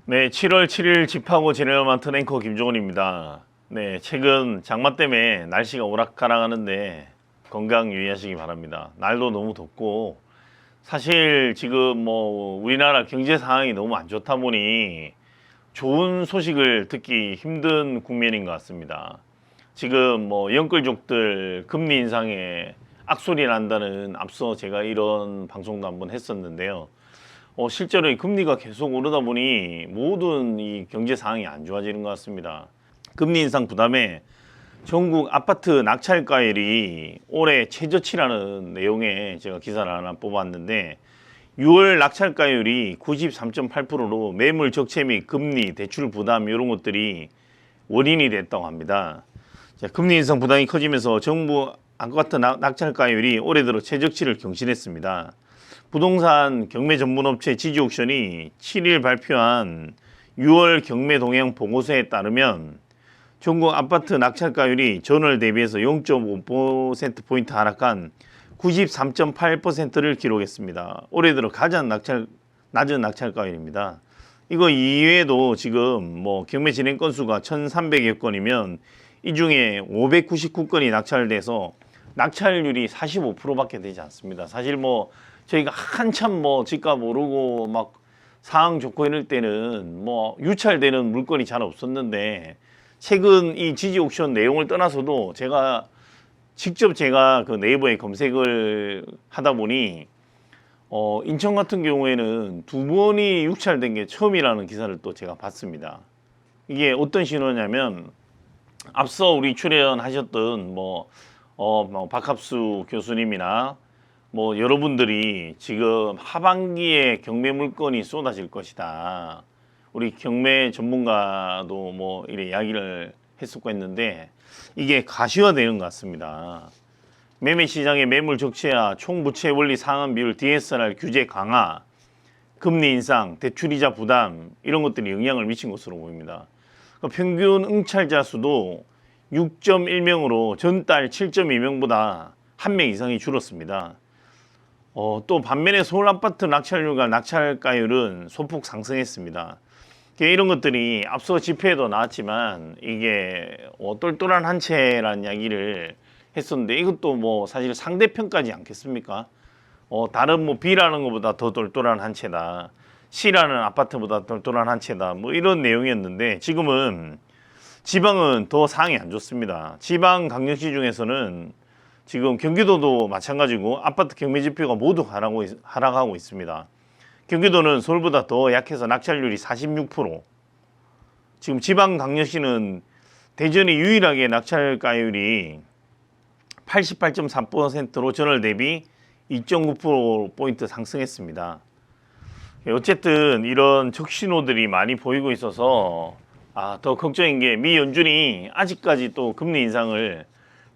네, 7월 7일 집하고 지내러 맡은 앵커 김종원입니다. 네, 최근 장마 때문에 날씨가 오락가락하는데 건강 유의하시기 바랍니다. 날도 너무 덥고 사실 지금 우리나라 경제 상황이 너무 안 좋다 보니 좋은 소식을 듣기 힘든 국면인 것 같습니다. 지금 영끌족들 금리 인상에 악소리 난다는 앞서 제가 이런 방송도 한번 했었는데요. 실제로 이 금리가 계속 오르다 보니 모든 이 경제 상황이 안 좋아지는 것 같습니다. 금리 인상 부담에 전국 아파트 낙찰가율이 올해 최저치라는 내용의 제가 기사를 하나 뽑았는데 6월 낙찰가율이 93.8%로 매물 적체 및 금리, 대출 부담 이런 것들이 원인이 됐다고 합니다. 자, 금리 인상 부담이 커지면서 정부 아파트 낙찰가율이 올해 들어 최저치를 경신했습니다. 부동산 경매 전문업체 지지옥션이 7일 발표한 6월 경매 동향 보고서에 따르면 전국 아파트 낙찰가율이 전월 대비해서 0.5%포인트 하락한 93.8%를 기록했습니다. 올해 들어 가장 낮은 낙찰가율입니다. 이거 이외에도 지금 경매 진행 건수가 1,300여 건이면 이 중에 599건이 낙찰돼서 낙찰률이 45%밖에 되지 않습니다. 사실 저희가 한참 집값 오르고 막 상황 좋고 이럴 때는 유찰되는 물건이 잘 없었는데 최근 이 지지 옥션 내용을 떠나서도 직접 제가 그 네이버에 검색을 하다 보니 인천 같은 경우에는 2번이 유찰된 게 처음이라는 기사를 또 제가 봤습니다. 이게 어떤 신호냐면 앞서 우리 출연하셨던 박합수 교수님이나 여러분들이 지금 하반기에 경매 물건이 쏟아질 것이다. 우리 경매 전문가도 이래 이야기를 했었고 했는데 이게 가시화되는 것 같습니다. 매매 시장의 매물 적체와 총부채 원리 상환 비율 DSR 규제 강화, 금리 인상, 대출이자 부담 이런 것들이 영향을 미친 것으로 보입니다. 평균 응찰자 수도 6.1명으로 전달 7.2명보다 1명 이상이 줄었습니다. 또 반면에 서울 아파트 낙찰률과 낙찰가율은 소폭 상승했습니다. 이런 것들이 앞서 집회에도 나왔지만 이게 똘똘한 한 채라는 이야기를 했었는데 이것도 사실 상대평가지 않겠습니까? 다른 B라는 것보다 더 똘똘한 한 채다. C라는 아파트보다 똘똘한 한 채다. 이런 내용이었는데 지금은 지방은 더 상황이 안 좋습니다. 지방 강력시 중에서는 지금 경기도도 마찬가지고 아파트 경매 지표가 모두 하락하고 있습니다. 경기도는 서울보다 더 약해서 낙찰률이 46%. 지금 지방 강력시는 대전이 유일하게 낙찰가율이 88.4%로 전월 대비 2.9%포인트 상승했습니다. 어쨌든 이런 적신호들이 많이 보이고 있어서 더 걱정인 게 미 연준이 아직까지 또 금리 인상을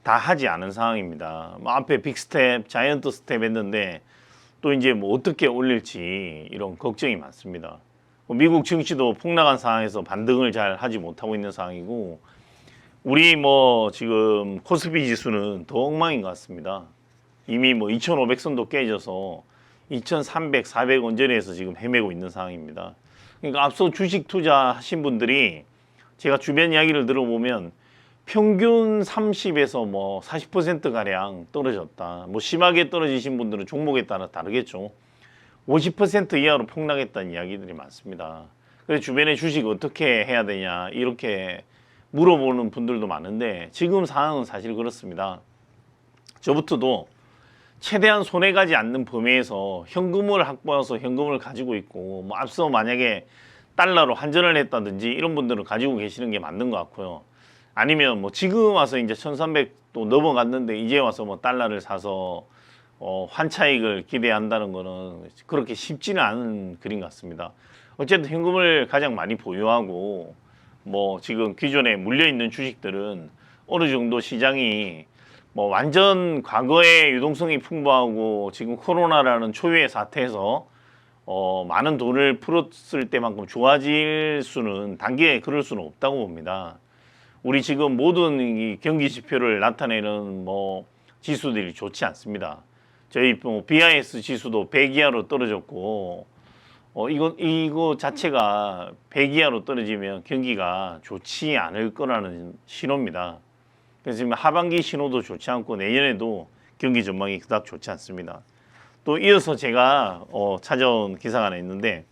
다 하지 않은 상황입니다. 앞에 빅스텝, 자이언트 스텝 했는데 또 이제 어떻게 올릴지 이런 걱정이 많습니다. 미국 증시도 폭락한 상황에서 반등을 잘 하지 못하고 있는 상황이고 우리 지금 코스피 지수는 더 엉망인 것 같습니다. 이미 2,500선도 깨져서 2,300, 400 언저리에서 지금 헤매고 있는 상황입니다. 그러니까 앞서 주식 투자하신 분들이 제가 주변 이야기를 들어보면 평균 30에서 40%가량 떨어졌다. 심하게 떨어지신 분들은 종목에 따라 다르겠죠. 50% 이하로 폭락했다는 이야기들이 많습니다. 그래서 주변에 주식 어떻게 해야 되냐 이렇게 물어보는 분들도 많은데 지금 상황은 사실 그렇습니다. 저부터도 최대한 손해가지 않는 범위에서 현금을 확보해서 현금을 가지고 있고 앞서 만약에 달러로 환전을 했다든지 이런 분들은 가지고 계시는 게 맞는 것 같고요. 아니면 지금 와서 이제 1,300도 넘어갔는데 이제 와서 달러를 사서 환차익을 기대한다는 거는 그렇게 쉽지는 않은 그림 같습니다. 어쨌든 현금을 가장 많이 보유하고 지금 기존에 물려있는 주식들은 어느 정도 시장이 완전 과거의 유동성이 풍부하고 지금 코로나라는 초유의 사태에서 많은 돈을 풀었을 때만큼 좋아질 수는 단기에 그럴 수는 없다고 봅니다. 우리 지금 모든 이 경기 지표를 나타내는 지수들이 좋지 않습니다. 저희 BIS 지수도 100 이하로 떨어졌고 이거 자체가 100 이하로 떨어지면 경기가 좋지 않을 거라는 신호입니다. 그래서 지금 하반기 신호도 좋지 않고 내년에도 경기 전망이 그닥 좋지 않습니다. 또 이어서 제가 찾아온 기사가 하나 있는데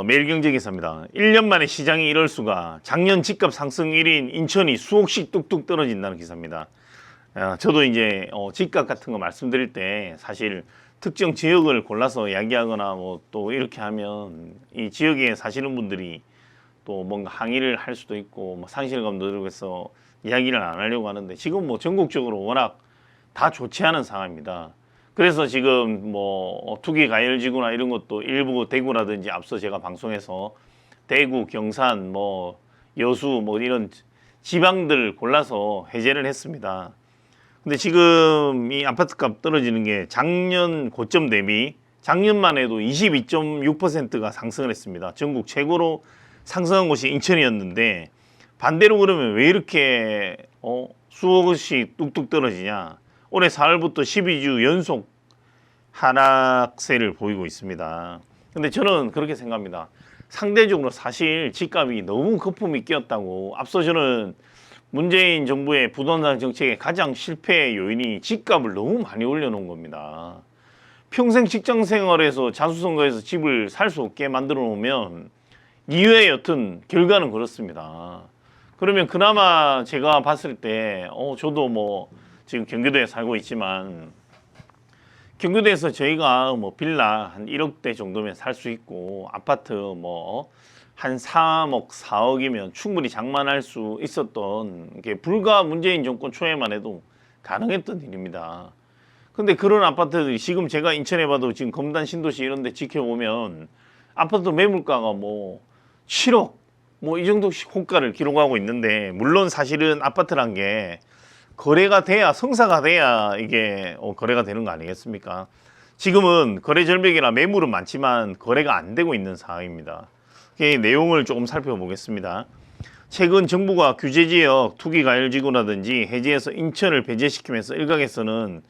매일경제기사입니다. 1년 만에 시장이 이럴 수가. 작년 집값 상승 1위인 인천이 수억씩 뚝뚝 떨어진다는 기사입니다. 저도 이제 집값 같은 거 말씀드릴 때 사실 특정 지역을 골라서 이야기하거나 뭐 또 이렇게 하면 이 지역에 사시는 분들이 또 뭔가 항의를 할 수도 있고 뭐 상실감도 들고 해서 이야기를 안 하려고 하는데 지금 뭐 전국적으로 워낙 다 좋지 않은 상황입니다. 그래서 지금 뭐 투기 가열지구나 이런 것도 일부 대구라든지 앞서 제가 방송에서 대구, 경산, 뭐 여수 뭐 이런 지방들 골라서 해제를 했습니다. 근데 지금 이 아파트값 떨어지는 게 작년 고점 대비 작년만 해도 22.6%가 상승을 했습니다. 전국 최고로 상승한 곳이 인천이었는데 반대로 그러면 왜 이렇게 수억원씩 뚝뚝 떨어지냐? 올해 4월부터 12주 연속 하락세를 보이고 있습니다. 근데 저는 그렇게 생각합니다. 상대적으로 사실 집값이 너무 거품이 끼었다고. 앞서 저는 문재인 정부의 부동산 정책의 가장 실패의 요인이 집값을 너무 많이 올려놓은 겁니다. 평생 직장 생활에서 자수성가해서 집을 살 수 없게 만들어 놓으면 이후에 여튼 결과는 그렇습니다. 그러면 그나마 제가 봤을 때 저도 뭐 지금 경기도에 살고 있지만 경기도에서 저희가 뭐 빌라 한 1억대 정도면 살 수 있고 아파트 뭐 한 3억, 4억이면 충분히 장만할 수 있었던 게 불과 문재인 정권 초에만 해도 가능했던 일입니다. 근데 그런 아파트들이 지금 제가 인천에 봐도 지금 검단 신도시 이런 데 지켜보면 아파트 매물가가 뭐 7억 뭐 이 정도씩 호가를 기록하고 있는데 물론 사실은 아파트란 게 거래가 돼야 성사가 돼야 이게 거래가 되는 거 아니겠습니까? 지금은 거래 절벽이라 매물은 많지만 거래가 안 되고 있는 상황입니다. 그 내용을 조금 살펴보겠습니다. 최근 정부가 규제지역 투기가열지구라든지 해제해서 인천을 배제시키면서 일각에서는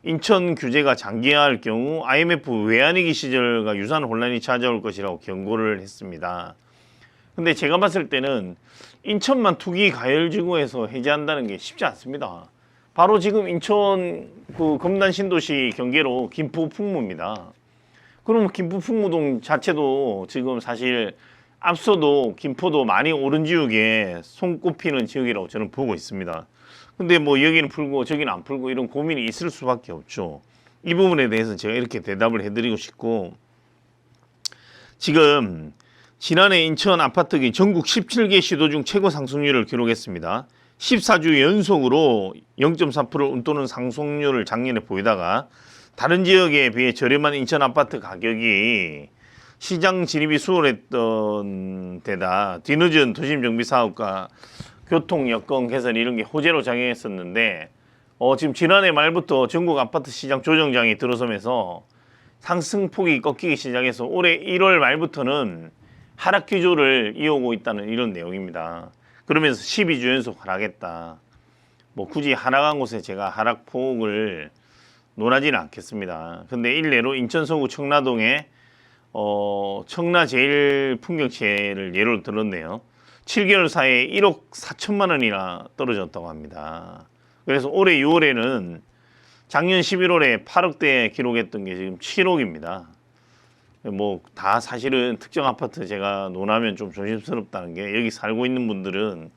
인천 규제가 장기화할 경우 IMF 외환위기 시절과 유사한 혼란이 찾아올 것이라고 경고를 했습니다. 근데 제가 봤을 때는 인천만 투기가열지구에서 해제한다는 게 쉽지 않습니다. 바로 지금 인천 그 검단 신도시 경계로 김포풍무입니다. 그럼 김포풍무동 자체도 지금 사실 앞서도 김포도 많이 오른 지역에 손꼽히는 지역이라고 저는 보고 있습니다. 근데 뭐 여기는 풀고 저기는 안 풀고 이런 고민이 있을 수밖에 없죠. 이 부분에 대해서 제가 이렇게 대답을 해드리고 싶고 지금 지난해 인천 아파트기 전국 17개 시도 중 최고 상승률을 기록했습니다. 14주 연속으로 0.4% 웃도는 상승률을 작년에 보이다가 다른 지역에 비해 저렴한 인천 아파트 가격이 시장 진입이 수월했던 데다 뒤늦은 도심 정비 사업과 교통 여건 개선 이런 게 호재로 작용했었는데 지금 지난해 말부터 전국 아파트 시장 조정장이 들어서면서 상승폭이 꺾이기 시작해서 올해 1월 말부터는 하락 기조를 이어오고 있다는 이런 내용입니다. 그러면서 12주 연속 하락했다. 뭐 굳이 하락한 곳에 제가 하락폭을 논하지는 않겠습니다. 근데 일례로 인천 서구 청라동에 청라제일풍경채를 예로 들었네요. 7개월 사이에 1억 4천만 원이나 떨어졌다고 합니다. 그래서 올해 6월에는 작년 11월에 8억대 기록했던 게 지금 7억입니다. 뭐 다 사실은 특정 아파트 제가 논하면 좀 조심스럽다는 게 여기 살고 있는 분들은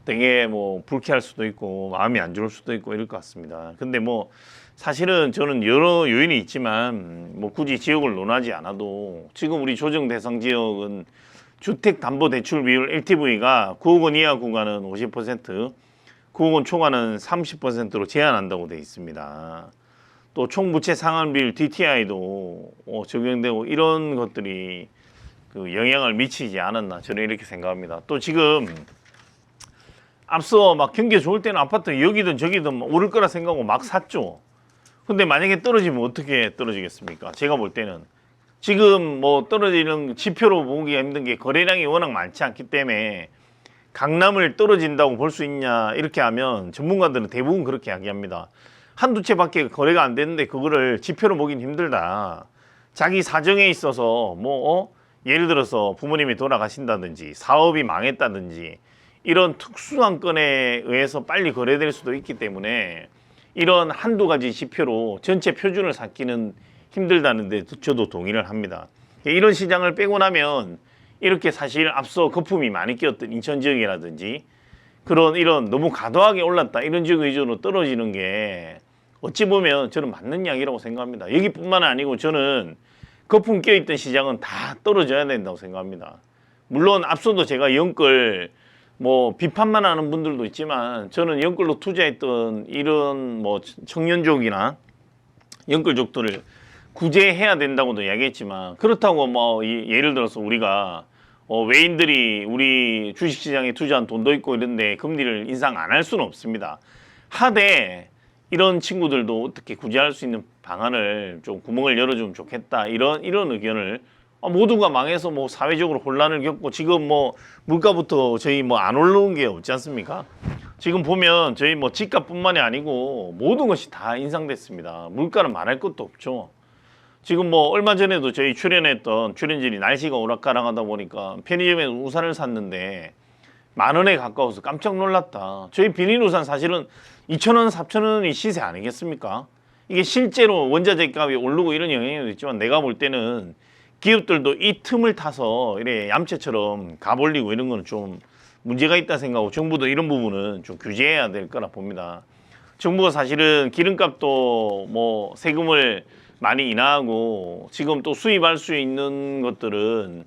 되게 뭐 불쾌할 수도 있고 마음이 안 좋을 수도 있고 이럴 것 같습니다. 근데 뭐 사실은 저는 여러 요인이 있지만 뭐 굳이 지역을 논하지 않아도 지금 우리 조정 대상 지역은 주택담보대출 비율 LTV가 9억 원 이하 구간은 50%, 9억 원 초과는 30%로 제한한다고 되어 있습니다. 또 총부채 상환 비율 DTI도 적용되고 이런 것들이 그 영향을 미치지 않았나 저는 이렇게 생각합니다. 또 지금 앞서 막 경기 좋을 때는 아파트 여기든 저기든 오를 거라 생각하고 막 샀죠. 근데 만약에 떨어지면 어떻게 떨어지겠습니까? 제가 볼 때는 지금 뭐 떨어지는 지표로 보기가 힘든 게 거래량이 워낙 많지 않기 때문에 강남을 떨어진다고 볼 수 있냐 이렇게 하면 전문가들은 대부분 그렇게 이야기합니다. 한두 채밖에 거래가 안 되는데 그거를 지표로 보긴 힘들다. 자기 사정에 있어서 예를 들어서 부모님이 돌아가신다든지 사업이 망했다든지 이런 특수한 건에 의해서 빨리 거래될 수도 있기 때문에 이런 한두 가지 지표로 전체 표준을 쌓기는 힘들다는데 저도 동의를 합니다. 이런 시장을 빼고 나면 이렇게 사실 앞서 거품이 많이 끼었던 인천 지역이라든지 그런 이런 너무 과도하게 올랐다 이런 지역 위주로 떨어지는 게 어찌 보면 저는 맞는 이야기라고 생각합니다. 여기뿐만 아니고 저는 거품 끼어있던 시장은 다 떨어져야 된다고 생각합니다. 물론 앞서도 제가 영끌 비판만 하는 분들도 있지만 저는 영끌로 투자했던 이런 청년족이나 영끌족들을 구제해야 된다고도 이야기했지만 그렇다고 예를 들어서 우리가 외인들이 우리 주식시장에 투자한 돈도 있고 이런데 금리를 인상 안 할 수는 없습니다. 하되 이런 친구들도 어떻게 구제할 수 있는 방안을 좀 구멍을 열어주면 좋겠다 이런 의견을 모두가 망해서 사회적으로 혼란을 겪고 지금 물가부터 저희 안 오르는 게 없지 않습니까? 지금 보면 저희 집값뿐만이 아니고 모든 것이 다 인상됐습니다. 물가는 말할 것도 없죠. 지금 얼마 전에도 저희 출연진이 날씨가 오락가락하다 보니까 편의점에 우산을 샀는데 10,000원에 가까워서 깜짝 놀랐다. 저희 비닐 우산 사실은 2,000원, 4,000원이 시세 아니겠습니까? 이게 실제로 원자재 값이 오르고 이런 영향도 있지만 내가 볼 때는 기업들도 이 틈을 타서 이래 얌체처럼 값 올리고 이런 거는 좀 문제가 있다 생각하고 정부도 이런 부분은 좀 규제해야 될 거라 봅니다. 정부가 사실은 기름값도 세금을 많이 인하하고 지금 또 수입할 수 있는 것들은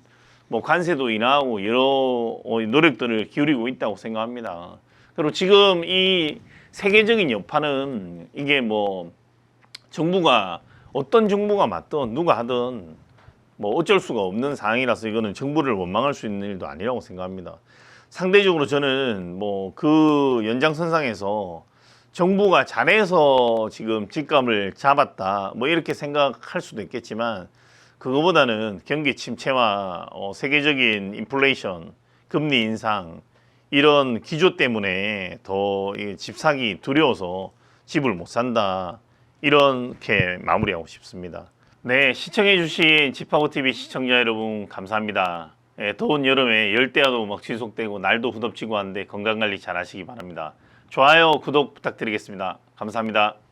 관세도 인하하고 여러 노력들을 기울이고 있다고 생각합니다. 그리고 지금 이 세계적인 여파는 이게 정부가 어떤 정부가 맞든 누가 하든 어쩔 수가 없는 상황이라서 이거는 정부를 원망할 수 있는 일도 아니라고 생각합니다. 상대적으로 저는 그 연장선상에서 정부가 잘해서 지금 집값을 잡았다 이렇게 생각할 수도 있겠지만 그거보다는 경기 침체와 세계적인 인플레이션, 금리 인상 이런 기조 때문에 더 집 사기 두려워서 집을 못 산다 이렇게 마무리하고 싶습니다. 네, 시청해주신 집하고TV 시청자 여러분 감사합니다. 더운 여름에 열대야도 지속되고 날도 후덥지고 한데 건강관리 잘 하시기 바랍니다. 좋아요, 구독 부탁드리겠습니다. 감사합니다.